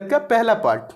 का पहला पार्ट।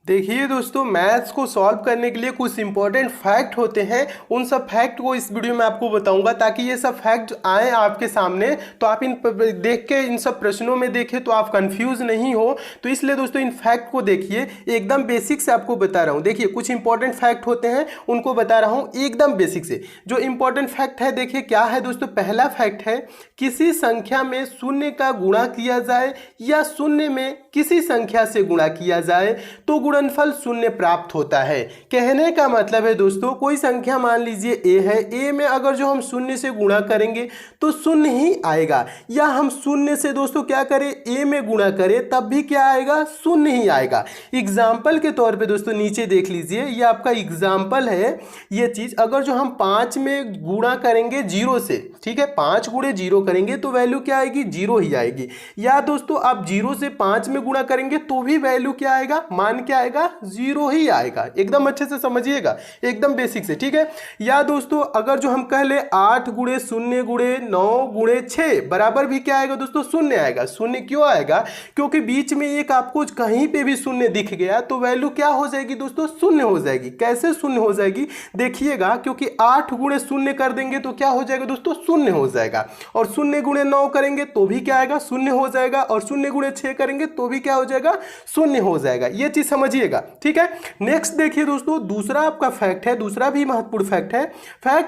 देखिए दोस्तों, मैथ्स को सॉल्व करने के लिए कुछ इंपॉर्टेंट फैक्ट होते हैं। उन सब फैक्ट को इस वीडियो में आपको बताऊंगा ताकि ये सब फैक्ट आए आपके सामने, तो आप इन देख के इन सब प्रश्नों में देखें तो आप कंफ्यूज नहीं हो। तो इसलिए दोस्तों इन फैक्ट को देखिए, एकदम बेसिक से आपको बता रहा हूँ। देखिए कुछ इंपॉर्टेंट फैक्ट होते हैं, उनको बता रहा हूँ एकदम बेसिक से। जो इंपॉर्टेंट फैक्ट है देखिए क्या है दोस्तों। पहला फैक्ट है, किसी संख्या में शून्य का गुणा किया जाए या शून्य में किसी संख्या से गुणा किया जाए तो गुणनफल शून्य प्राप्त होता है। कहने का मतलब है दोस्तों, कोई संख्या मान लीजिए a है, a में अगर जो हम शून्य से गुणा करेंगे तो शून्य ही आएगा, या हम शून्य से दोस्तों क्या करें, a में गुणा करें तब भी क्या आएगा, शून्य ही आएगा। एग्जाम्पल के तौर पे दोस्तों नीचे देख लीजिए, ये आपका एग्जाम्पल है। ये चीज अगर जो हम 5 में गुणा करेंगे 0 से, ठीक है, 5 गुणे 0 करेंगे तो वैल्यू क्या आएगी, 0 ही आएगी। या दोस्तों आप 0 से 5 में गुणा करेंगे तो भी वैल्यू क्या आएगा, मान क्या आएगा, 0 ही आएगा। एकदम अच्छे से समझिएगा, एकदम बेसिक से, ठीक है। या दोस्तों अगर जो हम कह ले 8 गुणे 0 गुणे 9 गुणे 6 बराबर भी क्या आएगा दोस्तों, शून्य आएगा। शून्य क्यों आएगा, क्योंकि बीच में एक आपको कहीं पे भी शून्य दिख गया तो वैल्यू क्या हो जाएगी दोस्तों, शून्य हो जाएगी। कैसे शून्य हो जाएगी देखिएगा, क्योंकि 8 गुणे 0 कर देंगे तो क्या हो जाएगा दोस्तों, शून्य हो जाएगा। और 0 गुणे 9 करेंगे तो भी क्या आएगा, शून्य हो जाएगा। और 0 गुणे 6 करेंगे तो भी क्या हो जाएगा, शून्य हो जाएगा। ये चीज समझिएगा, ठीक है। नेक्स्ट देखिए दोस्तों, दूसरा आपका फैक्ट है, दूसरा भी महत्वपूर्ण फैक्ट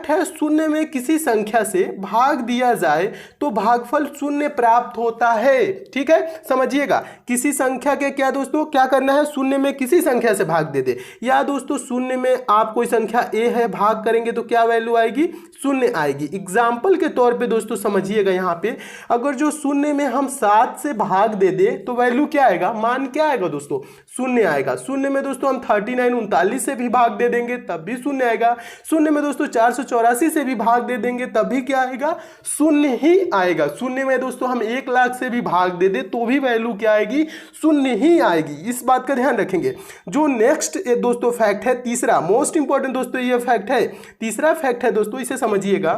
है शून्य में किसी संख्या से भाग दिया जाए तो भागफल शून्य प्राप्त होता है। ठीक है, समझिएगा, किसी संख्या के क्या दोस्तों क्या करना है, शून्य में किसी संख्या से भाग दे दे। या दोस्तों शून्य में आप कोई संख्या a है, भाग करेंगे तो क्या वैल्यू आएगी, शून्य आएगी। एग्जाम्पल के तौर पे दोस्तों समझिएगा, यहाँ पे अगर जो शून्य में हम 7 से भाग दे दे तो वैल्यू क्या आएगा, मान क्या आएगा दोस्तों, शून्य आएगा। शून्य में दोस्तों हम 39 39 से भी भाग दे देंगे तब भी शून्य आएगा। शून्य में दोस्तों 484 से भी भाग दे देंगे तब भी क्या आएगा, शून्य ही आएगा। शून्य में दोस्तों हम 1 लाख से भी भाग दे दे तो भी वैल्यू क्या आएगी, शून्य ही आएगी। इस बात का ध्यान रखेंगे। जो नेक्स्ट दोस्तों फैक्ट है, तीसरा मोस्ट इंपॉर्टेंट दोस्तों ये फैक्ट है, तीसरा फैक्ट है दोस्तों, इसे समझिएगा।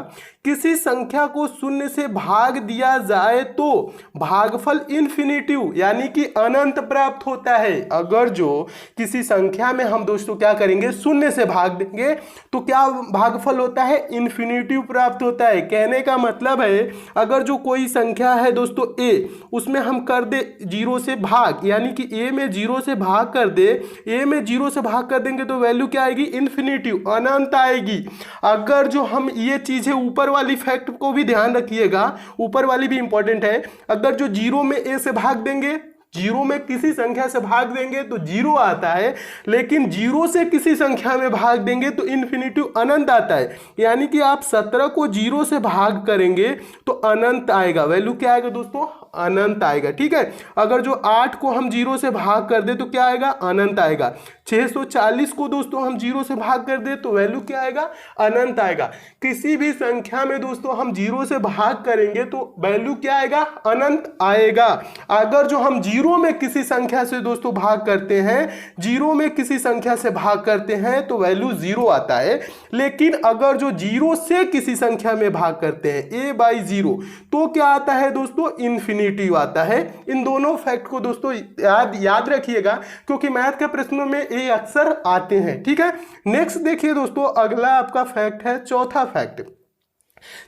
किसी संख्या को शून्य से भाग दिया जाए तो भागफल इन्फिनिटिव यानी कि अनंत प्राप्त होता है। अगर जो किसी संख्या में हम दोस्तों क्या करेंगे, शून्य से भाग देंगे तो क्या भागफल होता है, इन्फिनिटिव प्राप्त होता है। कहने का मतलब है अगर जो कोई संख्या है दोस्तों a, उसमें हम कर दे 0 से भाग, यानी कि a में 0 से भाग कर दे, a में 0 से भाग कर देंगे तो वैल्यू क्या आएगी, इन्फिनिटिव अनंत आएगी। अगर जो हम ये चीजें ऊपर वाली फैक्ट को भी ध्यान रखिएगा, ऊपर वाली भी इंपॉर्टेंट है। अगर जो 0 में a से भाग देंगे, 0 में किसी संख्या से भाग देंगे तो 0 आता है, लेकिन 0 से किसी संख्या में भाग देंगे तो इन्फिनिटिव अनंत आता है। यानी कि आप 17 को 0 से भाग करेंगे तो अनंत आएगा। वैल्यू क्या आएगा दोस्तों, अनंत आएगा। ठीक है, अगर जो 8 को हम 0 से भाग कर दे तो क्या आएगा, अनंत आएगा। 640 को दोस्तों हम 0 से भाग कर दे तो वैल्यू क्या आएगा, अनंत आएगा। किसी भी संख्या में दोस्तों हम 0 से भाग करेंगे तो वैल्यू क्या आएगा, अनंत आएगा। अगर जो हम 0 में किसी संख्या से दोस्तों भाग करते हैं, 0 में किसी संख्या से भाग करते हैं तो वैल्यू 0 आता है। लेकिन अगर जो 0 से किसी संख्या में भाग करते हैं a/0 तो क्या आता है दोस्तों, इन्फिनिटिव आता है। इन दोनों फैक्ट को दोस्तों याद रखिएगा, क्योंकि मैथ के प्रश्नों में ये अक्सर आते हैं। ठीक है, नेक्स्ट देखिए दोस्तों, अगला आपका फैक्ट है चौथा फैक्ट।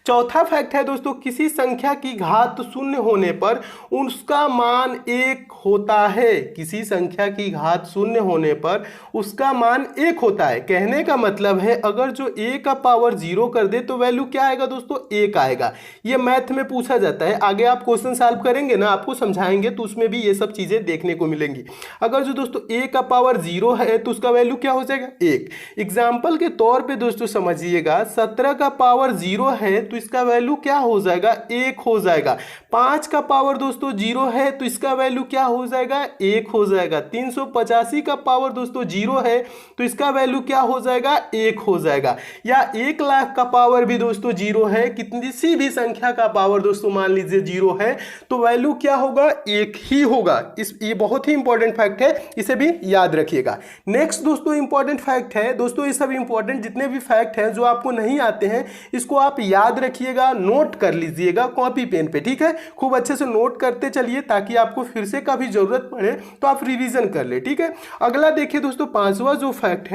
चौथा फैक्ट है दोस्तों, किसी संख्या की घात शून्य होने पर उसका मान 1 होता है। किसी संख्या की घात शून्य होने पर उसका मान 1 होता है। कहने का मतलब है अगर जो a का पावर 0 कर दे तो वैल्यू क्या आएगा दोस्तों, 1 आएगा। ये मैथ में पूछा जाता है, आगे आप क्वेश्चन सॉल्व करेंगे ना, आपको समझाएंगे तो उसमें भी ये सब चीजें देखने को मिलेंगी। अगर जो दोस्तों a का पावर 0 है तो उसका वैल्यू क्या हो जाएगा, 1। एग्जाम्पल के तौर पर दोस्तों समझिएगा, 17 का पावर 0 है तो इसका वैल्यू क्या हो जाएगा, 1 हो जाएगा। 5 का पावर दोस्तों 0 है तो इसका वैल्यू क्या हो जाएगा, 1 हो जाएगा। 385 का पावर दोस्तों 0 है तो इसका वैल्यू क्या हो जाएगा, 1 हो जाएगा। या 1 लाख का पावर भी दोस्तों 0 है, किसी भी संख्या का पावर दोस्तों मान लीजिए 0 है तो वैल्यू क्या होगा, 1 ही होगा। ये बहुत ही इंपॉर्टेंट फैक्ट है, इसे भी याद रखिएगा। नेक्स्ट दोस्तों इंपॉर्टेंट फैक्ट है दोस्तों, ये सब इंपॉर्टेंट जितने भी फैक्ट हैं जो आपको नहीं आते हैं इसको आप याद रखिएगा, नोट कर लीजिएगा कॉपी पेन पे, ठीक है। खूब अच्छे से नोट करते चलिए ताकि आपको फिर से कभी जरूरत पड़े तो आप रिवीजन कर ले, ठीक है। अगला देखिए दोस्तों, पांचवा जो फैक्ट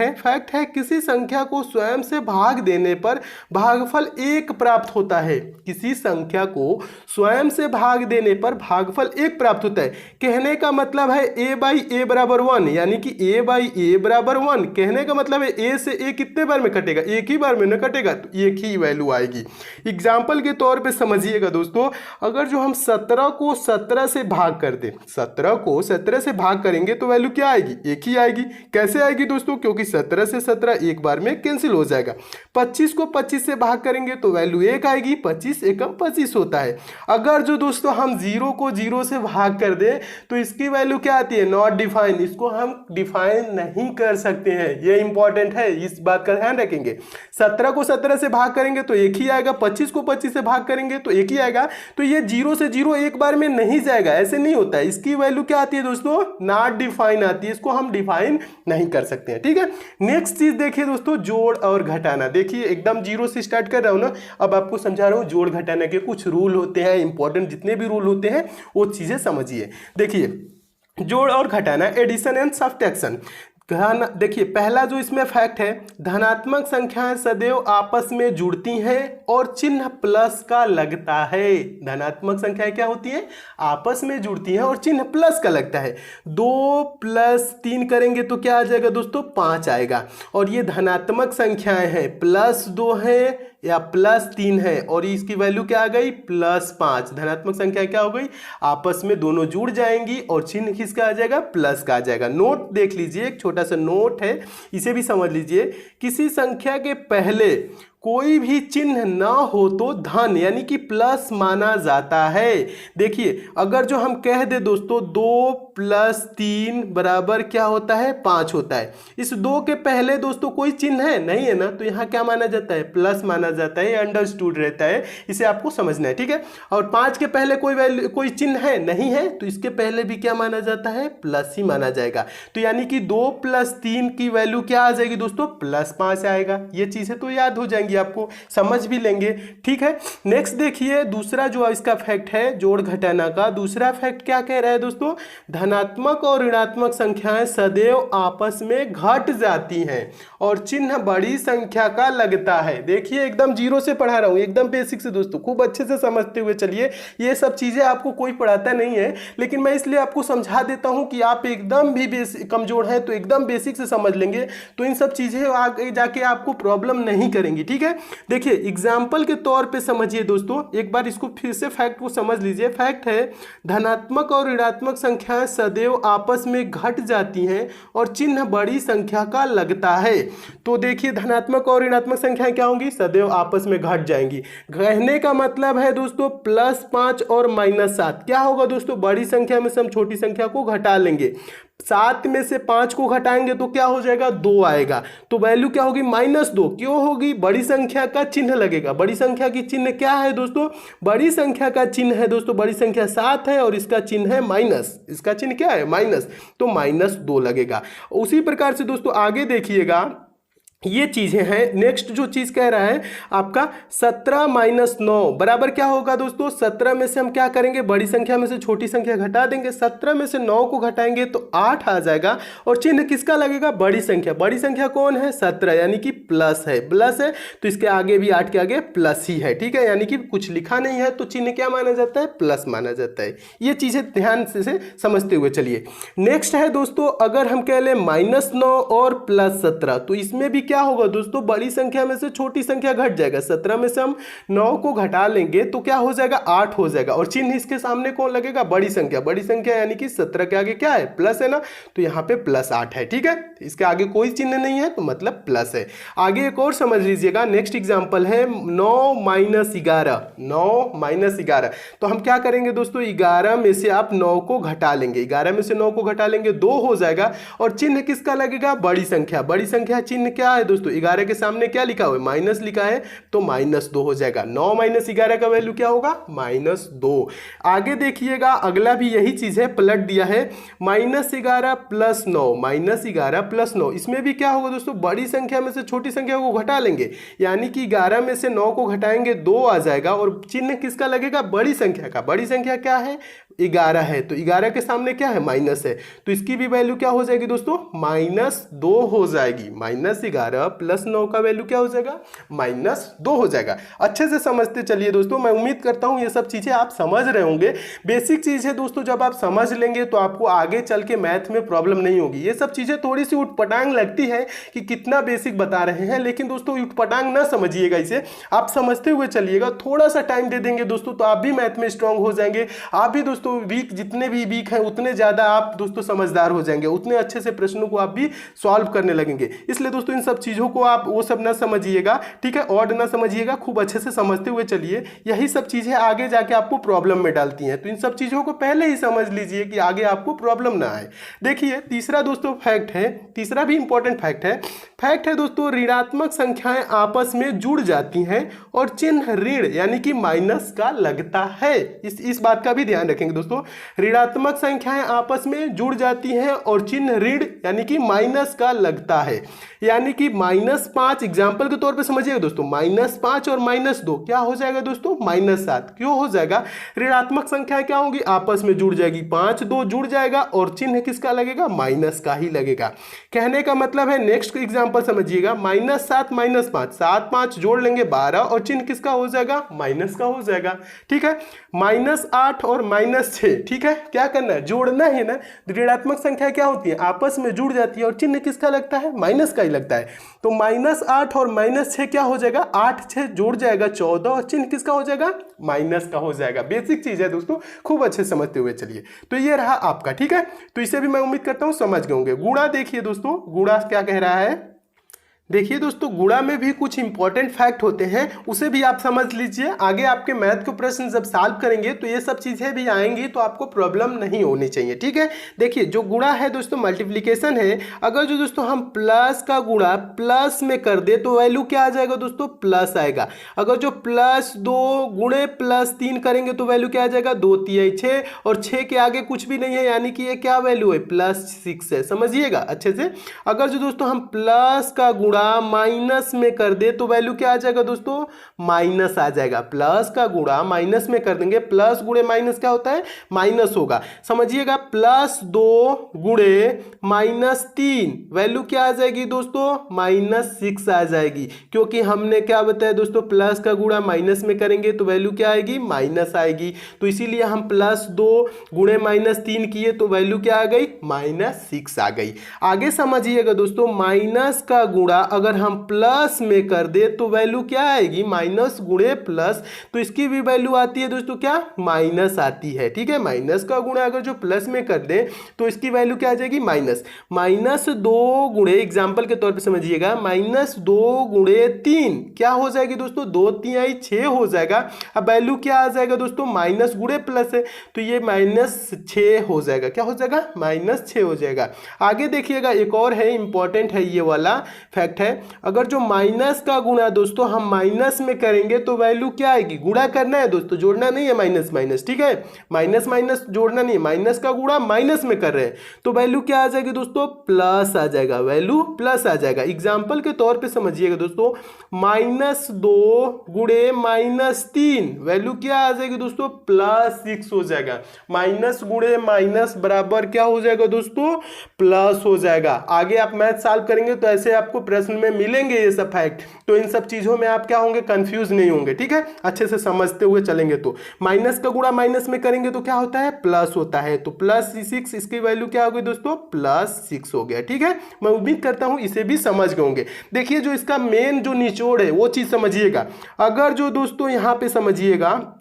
है किसी संख्या को स्वयं से भाग देने पर भागफल 1 प्राप्त होता है। किसी संख्या को स्वयं से भाग देने पर भागफल 1 प्राप्त होता है। कहने का मतलब है a बाई ए बराबर 1, यानी कि a बाई ए बराबर 1। कहने का मतलब है a से a कितने बार में कटेगा, एक ही बार में न कटेगा, तो एक ही वैल्यू आएगी। एग्जाम्पल के तौर पे समझिएगा दोस्तों, अगर जो हम 17 को 17 से भाग कर दें, 17 को 17 से भाग करेंगे तो वैल्यू क्या आएगी, एक ही आएगी। कैसे आएगी दोस्तों, क्योंकि 17 से 17 एक बार में कैंसिल हो जाएगा। 25 को 25 से भाग करेंगे तो वैल्यू 1 आएगी, 25 एकम 25 होता है। अगर जो दोस्तों हम 0 को 0 से भाग कर दें तो इसकी वैल्यू क्या आती है, नॉट डिफाइन। इसको हम डिफाइन नहीं कर सकते हैं, ये इंपॉर्टेंट है, इस बात का ध्यान रखेंगे। 17 को 17 से भाग करेंगे तो एक ही आएगा, 25 को 25 से भाग करेंगे तो एक ही आएगा। तो ये 0 से 0 एक बार में नहीं जाएगा, ऐसे नहीं होता है। इसकी वैल्यू क्या आती है दोस्तों, नॉट डिफाइन आती है, इसको हम डिफाइन नहीं कर सकते हैं, ठीक है। नेक्स्ट चीज देखिए दोस्तों, जोड़ और घटाना। देखिए एकदम 0 से स्टार्ट कर रहा हूं ना, अब आपको समझा रहा हूं जोड़ घटाना के कुछ रूल होते हैं, इंपॉर्टेंट जितने भी रूल होते हैं वो चीजें समझिए। देखिए जोड़ और घटाना, एडिशन एंड सब्ट्रैक्शन। देखिए पहला जो इसमें फैक्ट है, धनात्मक संख्याएं सदैव आपस में जुड़ती हैं और चिन्ह प्लस का लगता है। धनात्मक संख्याएं क्या होती हैं, आपस में जुड़ती हैं और चिन्ह प्लस का लगता है। 2 + 3 करेंगे तो क्या आ जाएगा दोस्तों, 5 आएगा। और ये धनात्मक संख्याएं हैं, +2 है या +3 है और इसकी वैल्यू क्या आ गई, +5। धनात्मक संख्या क्या हो गई, आपस में दोनों जुड़ जाएंगी और चिन्ह किसका आ जाएगा, प्लस का आ जाएगा। नोट देख लीजिए, एक छोटा सा नोट है, इसे भी समझ लीजिए। किसी संख्या के पहले कोई भी चिन्ह ना हो तो धन यानी कि प्लस माना जाता है। देखिए अगर जो हम कह दे दोस्तों 2 + 3 बराबर क्या होता है, 5 होता है। इस 2 के पहले दोस्तों कोई चिन्ह है नहीं है ना, तो यहाँ क्या माना जाता है, प्लस माना जाता है, अंडरस्टूड रहता है, इसे आपको समझना है, ठीक है। और 5 के पहले कोई चिन्ह है नहीं है, तो इसके पहले भी क्या माना जाता है, प्लस ही माना जाएगा। तो यानी कि 2 + 3 की वैल्यू क्या आ जाएगी दोस्तों, +5 आएगा। ये चीजें तो याद हो जाएंगी, आपको समझ भी लेंगे, ठीक है। नेक्स्ट देखिए दूसरा जो इसका फैक्ट है जोड़ घटाना का, दूसरा फैक्ट क्या कह रहा है दोस्तों, धनात्मक और ऋणात्मक संख्याएं सदैव आपस में घट जाती हैं और चिन्ह बड़ी संख्या का लगता है। देखिए एकदम 0 से पढ़ा रहा हूं, एकदम बेसिक से दोस्तों, खूब अच्छे से समझते हुए चलिए। ये सब चीजें आपको कोई पढ़ाता नहीं है, लेकिन मैं इसलिए आपको समझा देता हूं कि आप एकदम भी कमजोर हैं तो एकदम बेसिक से समझ लेंगे, तो इन सब चीजें आगे जाके आपको प्रॉब्लम नहीं करेंगी, ठीक है। देखिए एग्जाम्पल के तौर पे समझिए दोस्तों, एक बार इसको फिर से फैक्ट को समझ लीजिए। फैक्ट है धनात्मक और ऋणात्मक संख्याएं सदैव आपस में घट जाती हैं और चिन्ह बड़ी संख्या का लगता है। तो देखिए धनात्मक और ऋणात्मक संख्याएं क्या होंगी, सदैव आपस में घट जाएंगी। कहने का मतलब है दोस्तों +5 और -7 क्या होगा दोस्तों, बड़ी संख्या में से हम छोटी संख्या को घटा लेंगे। 7 में से 5 को घटाएंगे तो क्या हो जाएगा, 2 आएगा। तो वैल्यू क्या होगी, -2। क्यों होगी, बड़ी संख्या का चिन्ह लगेगा। बड़ी संख्या की चिन्ह क्या है दोस्तों, बड़ी संख्या का चिन्ह है दोस्तों, बड़ी संख्या 7 है और इसका चिन्ह है माइनस। इसका चिन्ह क्या है, माइनस, तो -2 लगेगा। उसी प्रकार से दोस्तों आगे देखिएगा, ये चीजें हैं। नेक्स्ट जो चीज कह रहा है आपका 17 - 9 बराबर क्या होगा दोस्तों, 17 में से हम क्या करेंगे, बड़ी संख्या में से छोटी संख्या घटा देंगे। 17 में से 9 को घटाएंगे तो 8 आ जाएगा और चिन्ह किसका लगेगा, बड़ी संख्या। बड़ी संख्या कौन है, 17, यानी कि प्लस है। प्लस है तो इसके आगे भी 8 के आगे प्लस ही है, ठीक है। यानी कि कुछ लिखा नहीं है तो चिन्ह क्या माना जाता है, प्लस माना जाता है। ये चीजें ध्यान से समझते हुए चलिए। नेक्स्ट है दोस्तों, अगर हम कह लें -9 और +17 तो इसमें भी क्या होगा दोस्तों, बड़ी संख्या में से छोटी संख्या घट जाएगा। 17 में से हम 9 को घटा लेंगे तो क्या हो जाएगा, 8 हो जाएगा और चिन्ह इसके सामने कौन लगेगा, बड़ी संख्या। बड़ी संख्या यानी कि 17 के आगे क्या है, प्लस है ना, तो यहाँ पे +8 है, ठीक है। इसके आगे कोई चिन्ह नहीं है तो मतलब प्लस है। आगे एक और समझ लीजिएगा, नेक्स्ट एग्जांपल है 9 - 11। 9 - 11 तो हम क्या करेंगे दोस्तों, 11 में से आप 9 को घटा लेंगे। 11 में से 9 को घटा लेंगे 2 हो जाएगा और चिन्ह किसका लगेगा, बड़ी संख्या। बड़ी संख्या चिन्ह क्या है दोस्तों, 11 के सामने क्या लिखा हुआ है, माइनस लिखा है, तो -2 हो जाएगा। 9 - 11 का वैल्यू क्या होगा, -2। आगे देखिएगा, अगला भी यही चीज है, पलट दिया है। -11 + 9, -11 प्लस 9, इसमें भी क्या होगा दोस्तों, बड़ी संख्या में से छोटी संख्या को घटा लेंगे, यानी कि 11 में से 9 को घटाएंगे 2 आ जाएगा और चिन्ह किसका लगेगा, बड़ी संख्या का। बड़ी संख्या क्या है, 11 है, तो 11 के सामने क्या है, माइनस है, तो इसकी भी वैल्यू क्या हो जाएगी दोस्तों, -2 हो जाएगी। -11 प्लस 9 का वैल्यू क्या हो जाएगा, -2 हो जाएगा। अच्छे से समझते चलिए दोस्तों, मैं उम्मीद करता हूं ये सब चीजें आप समझ रहे होंगे। बेसिक चीज है दोस्तों, जब आप समझ लेंगे तो आपको आगे चल के मैथ में प्रॉब्लम नहीं होगी। ये सब चीजें थोड़ी सी उटपटांग लगती है कि कितना बेसिक बता रहे हैं, लेकिन दोस्तों उटपटांग ना समझिएगा, इसे आप समझते हुए चलिएगा। थोड़ा सा टाइम दे देंगे दोस्तों तो आप भी मैथ में स्ट्रांग हो जाएंगे। आप भी दोस्तों वीक, जितने भी वीक हैं उतने ज्यादा आप दोस्तों समझदार हो जाएंगे, उतने अच्छे से प्रश्नों को आप भी सॉल्व करने लगेंगे। इसलिए दोस्तों इन सब चीजों को आप वो सब ना समझिएगा, ठीक है, ऑड ना समझिएगा, खूब अच्छे से समझते हुए चलिए। यही सब चीजें आगे जाके आपको प्रॉब्लम में डालती हैं, तो इन सब चीजों को पहले ही समझ लीजिए कि आगे आपको प्रॉब्लम ना आए। देखिए तीसरा दोस्तों फैक्ट है, तीसरा भी इंपॉर्टेंट फैक्ट है दोस्तों, ऋणात्मक संख्याएं आपस में जुड़ जाती हैं और चिन्ह ऋण यानी कि माइनस का लगता है। इस बात का भी ध्यान रखेंगे दोस्तों, ऋणात्मक संख्याएं आपस में जुड़ जाती हैं और चिन्ह ऋण यानी कि माइनस का लगता है। यानी कि -5, एग्जाम्पल के तौर पे समझिएगा दोस्तों, -5 और -2 क्या हो जाएगा दोस्तों, -7। क्यों हो जाएगा, ऋणात्मक संख्या क्या होगी, आपस में जुड़ जाएगी, 5 2 जुड़ जाएगा और चिन्ह किसका लगेगा, माइनस का ही लगेगा। कहने का मतलब है, नेक्स्ट एग्जाम्पल समझिएगा, -7 -5, 7 5 जोड़ लेंगे 12 और चिन्ह किसका हो जाएगा, माइनस का हो जाएगा। ठीक है, -8 और -6, ठीक है, क्या करना है, जोड़ना है ना। ऋणात्मक संख्या क्या होती है, आपस में जुड़ जाती है और चिन्ह किसका लगता है, माइनस का ही लगता है। तो -8 और -6 क्या हो जाएगा, 8 6 जोड़ जाएगा 14 और चिन्ह किसका हो जाएगा, माइनस का हो जाएगा। बेसिक चीज है दोस्तों, खूब अच्छे समझते हुए चलिए। तो ये रहा आपका, ठीक है, तो इसे भी मैं उम्मीद करता हूं समझ गए होंगे। गुणा देखिए दोस्तों, गुणा क्या कह रहा है, देखिए दोस्तों गुणा में भी कुछ इंपॉर्टेंट फैक्ट होते हैं, उसे भी आप समझ लीजिए। आगे आपके मैथ के प्रश्न जब सॉल्व करेंगे तो ये सब चीजें भी आएंगी, तो आपको प्रॉब्लम नहीं होनी चाहिए, ठीक है। देखिए जो गुणा है दोस्तों, मल्टीप्लिकेशन है, अगर जो दोस्तों हम प्लस का गुणा प्लस में कर दे तो वैल्यू क्या आ जाएगा दोस्तों, प्लस आएगा। अगर जो +2 गुणे +3 करेंगे तो वैल्यू क्या आ जाएगा, 2 3 6 और 6 के आगे कुछ भी नहीं है, यानी कि ये क्या वैल्यू है, +6 है, समझिएगा अच्छे से। अगर जो दोस्तों हम प्लस का गुणा माइनस में कर दे तो वैल्यू क्या आ जाएगा दोस्तों, माइनस आ जाएगा। प्लस का गुणा माइनस में कर देंगे, प्लस गुणे माइनस क्या होता है, माइनस होगा, समझिएगा। +2 गुणे -3 वैल्यू क्या आ जाएगी दोस्तों, -6 आ जाएगी, क्योंकि हमने क्या बताया दोस्तों, प्लस का गुणा माइनस में करेंगे तो वैल्यू क्या आएगी, माइनस आएगी। तो इसीलिए हम +2 गुणे -3 किए तो वैल्यू क्या आ गई, -6 आ गई। आगे समझिएगा दोस्तों, माइनस का गुणा अगर हम प्लस में कर दे तो वैल्यू क्या आएगी, माइनस गुणे प्लस, तो इसकी भी वैल्यू आती है दोस्तों क्या, माइनस आती है, ठीक है। माइनस का गुणा अगर जो प्लस में कर दे तो इसकी वैल्यू क्या आ जाएगी, माइनस। -2 गुणे, एग्जाम्पल के तौर पे समझिएगा, -2 गुणे 3 क्या हो जाएगी दोस्तों, 2 3 6 हो जाएगा। अब वैल्यू क्या आ जाएगा दोस्तों, माइनस गुणे प्लस है तो ये -6 हो जाएगा, क्या हो जाएगा, -6 हो जाएगा। आगे देखिएगा, एक और है, इंपॉर्टेंट है ये वाला फैक्ट है, अगर जो माइनस का गुणा दोस्तों हम माइनस में करेंगे तो वैल्यू क्या आएगी, गुणा करना है दोस्तों, जोड़ना नहीं है, माइनस माइनस, ठीक है, माइनस माइनस जोड़ना नहीं है, माइनस का गुणा माइनस में कर रहे हैं तो वैल्यू क्या आ जाएगी दोस्तों, प्लस आ जाएगा, वैल्यू प्लस आ जाएगा। एग्जाम्पल के तौर पे समझिएगा दोस्तों, -2 गुणे -3 वैल्यू क्या आ जाएगी दोस्तों, +6 हो जाएगा। माइनस गुणे माइनस बराबर क्या हो जाएगा दोस्तों, प्लस हो जाएगा। आगे आप मैथ सॉल्व करेंगे तो ऐसे आपको प्रश्न में मिलेंगे ये सब फैक्ट, तो इन सब चीजों में आप क्या होंगे, कंफ्यूज नहीं होंगे, ठीक है, अच्छे से समझते हुए चलेंगे। तो माइनस का गुणा माइनस में करेंगे तो क्या होता है, प्लस होता है, तो +6, इसकी वैल्यू क्या हो गई दोस्तों, +6 हो गया, ठीक है। मैं उम्मीद करता हूं इसे भी समझ गए होंगे। देखिए जो इसका मेन जो निचोड़ है वो चीज समझिएगा। अगर जो दोस्तों यहां पे समझिएगा,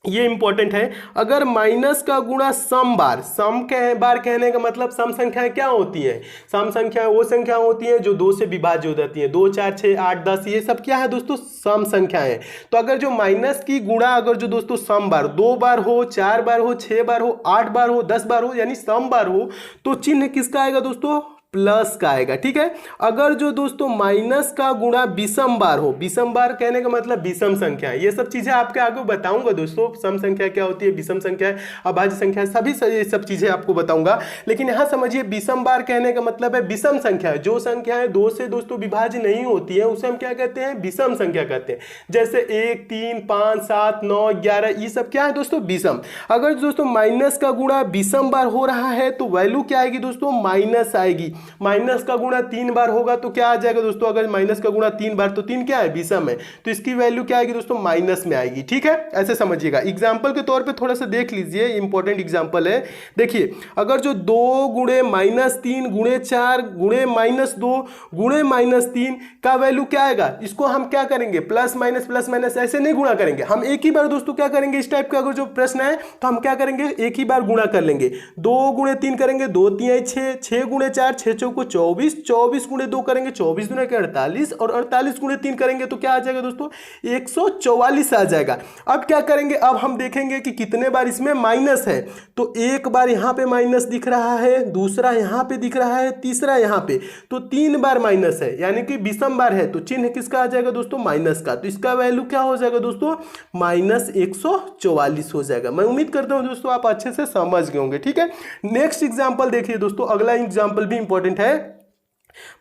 ये इंपॉर्टेंट है, अगर माइनस का गुणा सम बार कहने का मतलब सम संख्याएं क्या होती हैं, सम संख्याएं वो संख्या होती हैं जो 2 से विभाज्य हो जाती हैं, 2 4 6 8 10, ये सब क्या है दोस्तों, सम संख्याएं। तो अगर जो माइनस की गुणा अगर जो दोस्तों सम बार 2 बार हो, 4 बार हो, 6 बार हो, 8 बार हो, 10 बार हो, यानी सम बार हो, तो चिन्ह किसका आएगा दोस्तों, प्लस का आएगा। ठीक है, अगर जो दोस्तों माइनस का गुणा विषम बार हो, विषम बार कहने का मतलब विषम संख्या है, ये सब चीजें आपके आगे बताऊंगा दोस्तों, सम संख्या क्या होती है, विषम संख्या है, अभाज्य संख्या है, सभी ये सब चीजें आपको बताऊंगा। लेकिन यहां समझिए विषम बार कहने का मतलब है विषम संख्या है, जो संख्याएं 2 से दोस्तों विभाज्य नहीं होती है उसे हम क्या कहते हैं, विषम संख्या कहते हैं। जैसे 1, 3, 5, 7, 9, 11 ये सब क्या है दोस्तों, विषम। अगर दोस्तों माइनस का गुणा विषम बार हो रहा है तो वैल्यू क्या आएगी दोस्तों, माइनस आएगी। माइनस का गुणा 3 बार होगा तो क्या आ जाएगा दोस्तों, अगर माइनस का गुणा 3 बार तो 3 क्या है, विषम है, तो इसकी वैल्यू क्या आएगी दोस्तों, माइनस में आएगी। ठीक है, ऐसे समझिएगा। एग्जांपल के तौर पे थोड़ा सा देख लीजिए, इंपॉर्टेंट एग्जांपल है। देखिए अगर जो 2 गुणे -3 गुणे 4 गुणे -2 गुणे -3 का वैल्यू क्या आएगा, इसको हम क्या करेंगे, प्लस माइनस ऐसे नहीं गुणा करेंगे, हम एक ही बार दोस्तों क्या करेंगे, इस टाइप का अगर जो प्रश्न है तो हम क्या करेंगे, एक ही बार गुणा कर लेंगे। 2 गुणे 3 करेंगे, 2 3 6, 6 गुणे 4 6 चौको 24, 24 गुणे 2 करेंगे 24 दूना 48, और 48 गुणे 3 करेंगे तो क्या आ जाएगा दोस्तों, 144 आ जाएगा। अब क्या करेंगे, अब हम देखेंगे कि कितने बार इसमें माइनस है, तो एक बार यहां पे माइनस दिख रहा है, दूसरा यहां पे दिख रहा है, तीसरा यहां पे, तो 3 बार माइनस है, यानी कि विषम बार है, तो चिन्ह किसका आ जाएगा दोस्तों, माइनस का। तो इसका वैल्यू क्या हो जाएगा दोस्तों, -144 हो जाएगा। मैं उम्मीद करता हूं दोस्तों आप अच्छे से समझ गए होंगे। ठीक है, नेक्स्ट एग्जांपल देखिए दोस्तों, अगला एग्जांपल भी इंपॉर्टेंट है।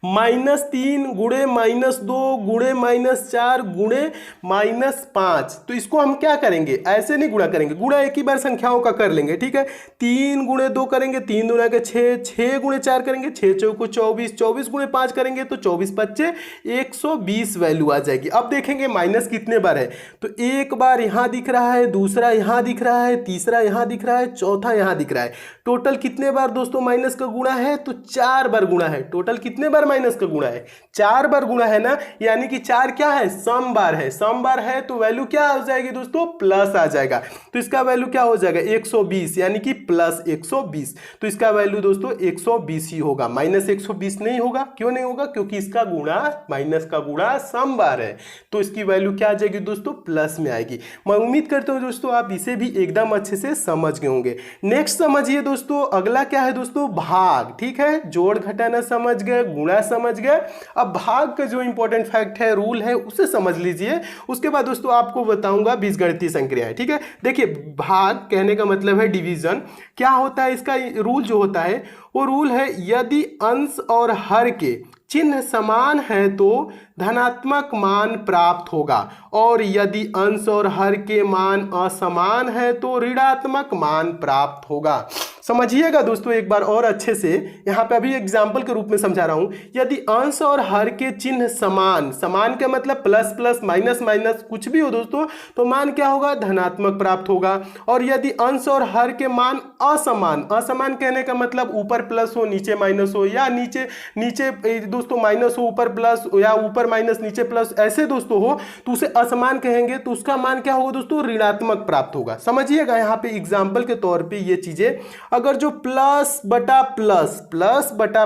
-3 गुणे -2 गुणे -4 गुणे -5, तो इसको हम क्या करेंगे, ऐसे नहीं गुणा करेंगे, गुणा एक ही बार संख्याओं का कर लेंगे। ठीक है, 3 गुणे 2 करेंगे, 3 दूना के 6, 6 गुणे 4 करेंगे, 6 चौको 24, 24 गुणे 5 करेंगे तो 24 पच्चे 120 वैल्यू आ जाएगी। अब देखेंगे माइनस कितने बार है, तो एक बार यहां दिख रहा है, दूसरा यहां दिख रहा है, तीसरा यहां दिख रहा है, चौथा यहां दिख रहा है। टोटल कितने बार दोस्तों माइनस का गुणा है, तो 4 बार गुणा है। टोटल कितने बार माइनस का गुणा है, 4 बार गुणा है ना, यानी कि 4 क्या है, सम बार है। सम बार है तो वैल्यू क्या आ जाएगी दोस्तों, प्लस आ जाएगा। तो इसका वैल्यू क्या हो जाएगा, 120, यानी कि प्लस 120। तो इसका वैल्यू दोस्तों 120 ही होगा, -120 नहीं होगा। क्यों नहीं होगा, क्योंकि इसका गुणा, माइनस का गुणा सम बार है, तो इसकी वैल्यू क्या आ जाएगी दोस्तों, प्लस में आएगी। मैं उम्मीद करता हूं दोस्तों आप इसे भी एकदम अच्छे से समझ गए होंगे। नेक्स्ट समझिए दोस्तों, अगला क्या है दोस्तों, भाग। ठीक है, जोड़ घटाना समझ गए, गुणा समझ गए। अब भाग का जो इंपॉर्टेंट फैक्ट है, रूल है, उसे समझ लीजिए। उसके बाद दोस्तों आपको बताऊंगा बीजगणितीय संक्रियाएं। ठीक है, देखिए भाग कहने का मतलब है डिवीजन। क्या होता है इसका रूल, जो होता है वो रूल है, यदि अंश और हर के चिन्ह समान है तो धनात्मक मान प्राप्त होगा, और यदि अंश और हर के मान असमान है तो ऋणात्मक मान प्राप्त होगा। समझिएगा दोस्तों एक बार और अच्छे से, यहाँ पे अभी एग्जाम्पल के रूप में समझा रहा हूं। यदि अंश और हर के चिन्ह समान, समान का मतलब प्लस प्लस माइनस माइनस कुछ भी हो दोस्तों, तो मान क्या होगा, धनात्मक प्राप्त होगा। और यदि अंश और हर के मान असमान, असमान कहने का मतलब ऊपर प्लस हो नीचे माइनस हो, या नीचे नीचे दोस्तों माइनस हो ऊपर प्लस, या ऊपर माइनस नीचे प्लस, ऐसे दोस्तों हो तो उसे असमान कहेंगे, तो उसका मान क्या होगा दोस्तों, ऋणात्मक प्राप्त होगा। समझिएगा यहाँ पे एग्जाम्पल के तौर पे ये चीजें, अगर जो प्लस बटा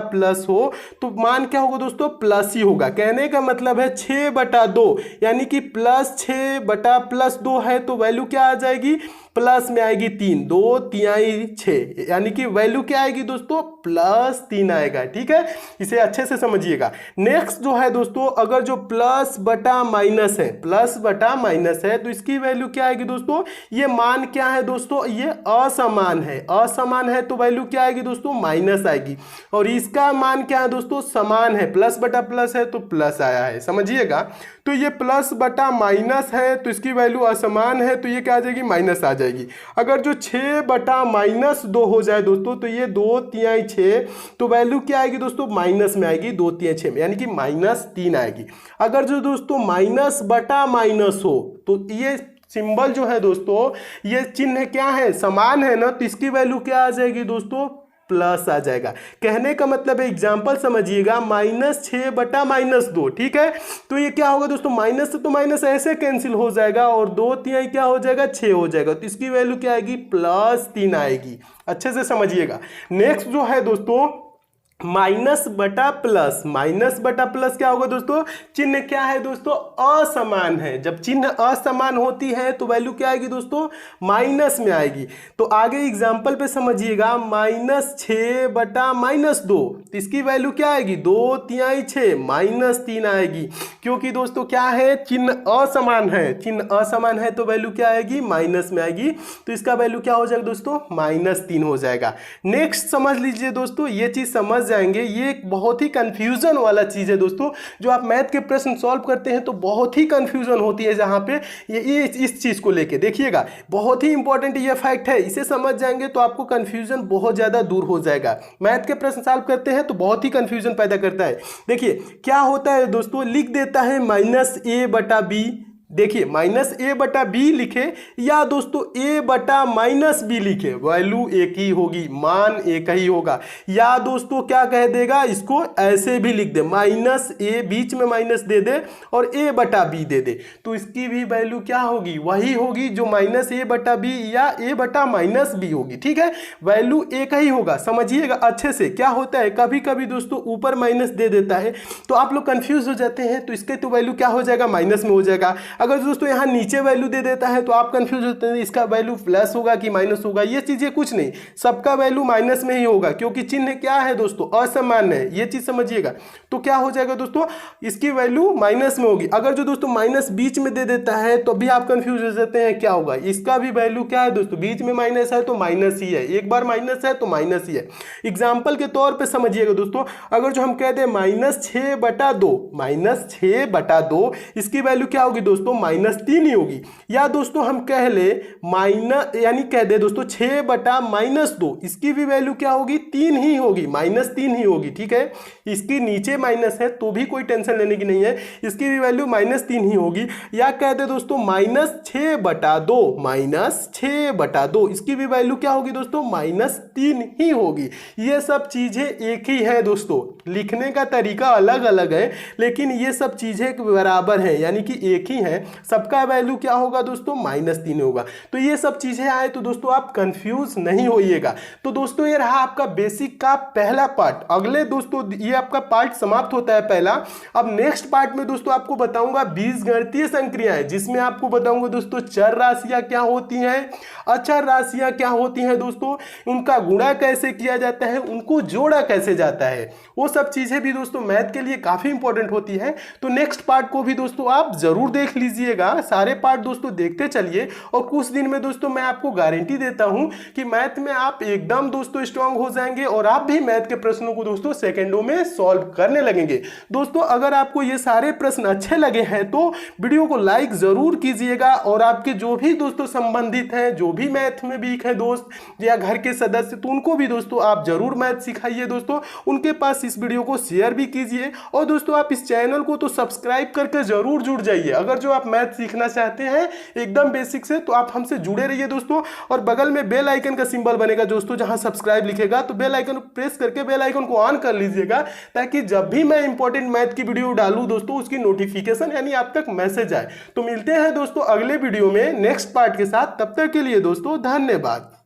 प्लस हो तो मान क्या होगा दोस्तों, प्लस ही होगा। कहने का मतलब है 6/2, यानी कि +6/+2 है तो वैल्यू क्या आ जाएगी, प्लस में आएगी 3, 2 3 6, यानी कि वैल्यू क्या आएगी दोस्तों, +3 आएगा। ठीक है, इसे अच्छे से समझिएगा। नेक्स्ट जो है दोस्तों, अगर जो प्लस बटा माइनस है तो इसकी वैल्यू क्या आएगी दोस्तों, ये मान क्या है दोस्तों, ये असमान है। असमान है तो वैल्यू क्या आएगी दोस्तों, माइनस आएगी। और इसका मान क्या है दोस्तों, समान है, प्लस बटा प्लस है तो प्लस आया है। समझिएगा, तो ये प्लस बटा माइनस है तो इसकी वैल्यू असमान है, तो ये क्या आ जाएगी, माइनस आ जाएगी। अगर जो 6/-2 हो जाए दोस्तों, तो ये 2 3 6, तो वैल्यू क्या आएगी दोस्तों, माइनस में आएगी, 2 3 6 में, यानी कि -3 आएगी। अगर जो दोस्तों माइनस बटा माइनस हो तो ये सिंबल जो है दोस्तों, ये चिन्ह क्या है, समान है ना, तो इसकी वैल्यू क्या आ जाएगी दोस्तों, प्लस आ जाएगा। कहने का मतलब है, एग्जाम्पल समझिएगा, -6/-2। ठीक है, तो ये क्या होगा दोस्तों, माइनस से तो माइनस ऐसे कैंसिल हो जाएगा, और 2 3 क्या हो जाएगा, 6 हो जाएगा, तो इसकी वैल्यू क्या आएगी, +3 आएगी। अच्छे से समझिएगा। नेक्स्ट जो है दोस्तों, माइनस बटा प्लस, माइनस बटा प्लस क्या होगा दोस्तों, चिन्ह क्या है दोस्तों, असमान है। जब चिन्ह असमान होती है तो वैल्यू क्या आएगी दोस्तों, माइनस में आएगी। तो आगे एग्जांपल पे समझिएगा, -6/-2, तो इसकी वैल्यू क्या आएगी, 2×3 = 6, -3 आएगी। क्योंकि दोस्तों क्या है, चिन्ह असमान है, चिन्ह असमान है तो वैल्यू क्या आएगी, माइनस में आएगी। तो इसका वैल्यू क्या हो जाएगा दोस्तों, -3 हो जाएगा। नेक्स्ट समझ लीजिए दोस्तों, ये चीज समझ जाएंगे, ये एक बहुत ही कंफ्यूजन वाला चीज है दोस्तों। जो आप मैथ के प्रश्न सॉल्व करते हैं तो बहुत ही कंफ्यूजन होती है जहां पे ये इस चीज को लेके देखिएगा, बहुत ही इंपॉर्टेंट ये फैक्ट है। इसे समझ जाएंगे तो आपको कंफ्यूजन बहुत ज्यादा दूर हो जाएगा। मैथ के प्रश्न सॉल्व करते हैं तो बहुत ही कंफ्यूजन पैदा करता है। देखिए क्या होता है दोस्तों, लिख देता है -a/b, देखिए -a/b लिखे या दोस्तों a/-b लिखे, वैल्यू एक ही होगी, मान एक ही होगा। या दोस्तों क्या कह देगा, इसको ऐसे भी लिख दे, -a बीच में माइनस दे दे और a/b दे दे, तो इसकी भी वैल्यू क्या होगी, वही होगी जो -a/b या a/-b होगी। ठीक है, वैल्यू एक ही होगा, समझिएगा अच्छे से। क्या होता है कभी कभी दोस्तों ऊपर माइनस दे देता है तो आप लोग कंफ्यूज हो जाते हैं, तो इसके तो वैल्यू क्या हो जाएगा, माइनस में हो जाएगा। अगर दोस्तों यहाँ नीचे वैल्यू दे देता है तो आप कंफ्यूज होते हैं इसका वैल्यू प्लस होगा कि माइनस होगा। ये चीजें कुछ नहीं, सबका वैल्यू माइनस में ही होगा, क्योंकि चिन्ह क्या है दोस्तों, असमान है, ये चीज समझिएगा। तो क्या हो जाएगा दोस्तों, इसकी वैल्यू माइनस में होगी। अगर जो दोस्तों माइनस बीच में दे देता है तो भी आप कंफ्यूज हो जाते हैं क्या होगा, इसका भी वैल्यू क्या है दोस्तों, बीच में माइनस है तो माइनस ही है, एक बार माइनस है तो माइनस ही है। एग्जाम्पल के तौर पर समझिएगा दोस्तों, अगर जो हम कह दें -6/2, इसकी वैल्यू क्या होगी दोस्तों, -3 ही होगी। या दोस्तों हम कह ले यानी कह दे दोस्तों 6/-2, इसकी भी वैल्यू क्या होगी, 3 ही होगी, -3 ही होगी। ठीक है, इसकी नीचे माइनस है तो भी कोई टेंशन लेने की नहीं है, इसकी भी वैल्यू -3 ही होगी। या कह दे दोस्तों -6/2, इसकी भी वैल्यू क्या होगी दोस्तों, -3 ही होगी। ये सब चीजें एक ही है दोस्तों, लिखने का तरीका अलग अलग है लेकिन ये सब चीजें बराबर है, यानी कि एक ही है। सबका वैल्यू क्या होगा दोस्तों, -3 होगा। तो ये सब चीजें आए तो दोस्तों आप कंफ्यूज नहीं होइएगा। तो दोस्तों ये रहा आपका बेसिक का पहला पार्ट। अगले दोस्तों ये आपका पार्ट समाप्त होता है पहला। अब नेक्स्ट पार्ट में दोस्तों आपको बताऊंगा बीजगणितीय संक्रियाएं, जिसमें आपको बताऊंगा दोस्तों चर राशियां क्या होती हैं, अचर राशियां क्या होती हैं दोस्तों, उनका गुणा कैसे किया जाता है, उनको जोड़ा कैसे जाता है, वो सब चीजें भी दोस्तों मैथ के लिए काफी इंपॉर्टेंट होती है। तो नेक्स्ट पार्ट को भी दोस्तों आप जरूर देख लीजिएगा, सारे पार्ट दोस्तों देखते चलिए और कुछ दिन में दोस्तों मैं आपको गारंटी देता हूं कि मैथ में आप एकदम दोस्तों स्ट्रांग हो जाएंगे और आप भी मैथ के प्रश्नों को दोस्तों सेकंडों में सॉल्व करने लगेंगे। दोस्तों अगर आपको ये सारे प्रश्न अच्छे लगे हैं तो वीडियो को लाइक जरूर कीजिएगा और आपके जो भी दोस्तों संबंधित हैं, जो भी मैथ में वीक है दोस्त या घर के सदस्य, तो उनको भी दोस्तों आप जरूर मैथ सिखाइए दोस्तों, उनके पास इस वीडियो को शेयर भी कीजिए। और दोस्तों आप इस चैनल को तो सब्सक्राइब करके जरूर जुड़ जाइए। अगर जो आप मैथ सीखना चाहते हैं एकदम बेसिक से तो आप हमसे जुड़े रहिए दोस्तों। और बगल में बेल आइकन का सिंबल बनेगा दोस्तों, जहां सब्सक्राइब लिखेगा तो बेल आइकन प्रेस करके बेल आइकन को ऑन कर लीजिएगा, ताकि जब भी मैं इंपॉर्टेंट मैथ की वीडियो डालूं दोस्तों उसकी नोटिफिकेशन यानी आप तक मैसेज आए। तो मिलते हैं दोस्तों अगले वीडियो में नेक्स्ट पार्ट के साथ, तब तक के लिए दोस्तों धन्यवाद।